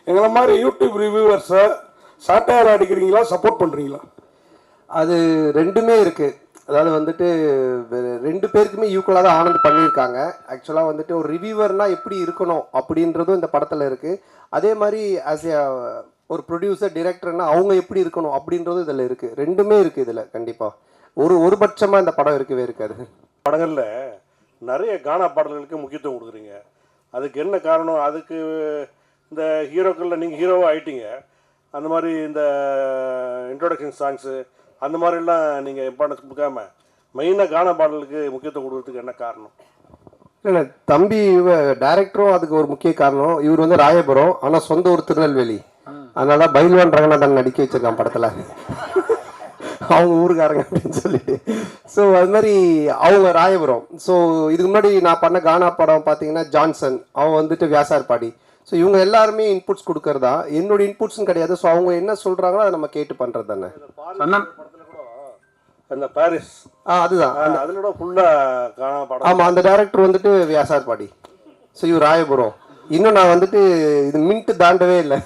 எங்களை மாதிரி YouTube ரிவ்யூவர்ஸை சாட்டையார் அடிக்கிறீங்களா, support பண்ணுறீங்களா? அது ரெண்டுமே இருக்குது. அதாவது வந்துட்டு ரெண்டு பேருக்குமே ஈக்குவலாக தான் ஆனந்த் பண்ணியிருக்காங்க. ஆக்சுவலாக வந்துட்டு ஒரு ரிவ்யூவர்னால் எப்படி இருக்கணும் அப்படின்றதும் இந்த படத்தில் இருக்குது. அதே மாதிரி ஆஸ் ஏ ஒரு ப்ரொடியூசர் டிரெக்டர்னா அவங்க எப்படி இருக்கணும் அப்படின்றதும் இதில் இருக்குது. ரெண்டுமே இருக்குது இதில். கண்டிப்பாக ஒரு பட்சமாக இந்த படம் இருக்கவே இருக்காது. படங்களில் நிறைய கானா பாடல்களுக்கு முக்கியத்துவம் கொடுக்குறீங்க. அதுக்கு என்ன காரணம்? அதுக்கு இந்த ஹீரோக்களில் நீங்கள் ஹீரோவாக ஆகிட்டீங்க, அந்த மாதிரி இந்த இன்ட்ரோடக்ஷன் சாங்ஸு அந்த மாதிரிலாம் நீங்கள் இம்பார்ட்டன்ஸ் கொடுக்காம மெயினாக கானா பாடலுக்கு முக்கியத்துவம் கொடுக்குறதுக்கு என்ன காரணம்? இல்லை, தம்பி டைரக்டரும் அதுக்கு ஒரு முக்கிய காரணம். இவர் வந்து ராயபுரம், ஆனால் சொந்த ஊர் திருநெல்வேலி. அதனால பைல்வான் ரங்கநாதன் நடிக்க வச்சிருக்கான் படத்தில், அவங்க ஊருக்காரங்க அப்படின்னு சொல்லிட்டு. ஸோ அது மாதிரி அவங்க ராயபுரம். ஸோ இதுக்கு முன்னாடி நான் பண்ண கானா படம் பார்த்தீங்கன்னா ஜான்சன், அவன் வந்துட்டு வியாசார்பாடி. ஸோ இவங்க எல்லாருமே இன்புட்ஸ் கொடுக்கறதா, என்னோட இன்புட்ஸ்ன்னு கிடையாது. ஸோ அவங்க என்ன சொல்கிறாங்களோ அதை நம்ம கேட்டு பண்ணுறது தானே. அந்த பாரிஸ் அதுதான் அதில் ஃபுல்லாக கானா படம். ஆமாம், அந்த டைரக்டர் வந்துட்டு வியாசார்பாடி. ஸோ இவர் ராயபுரம். இன்னும் நான் வந்துட்டு இது மின்ட்டு தாண்டவே இல்லை.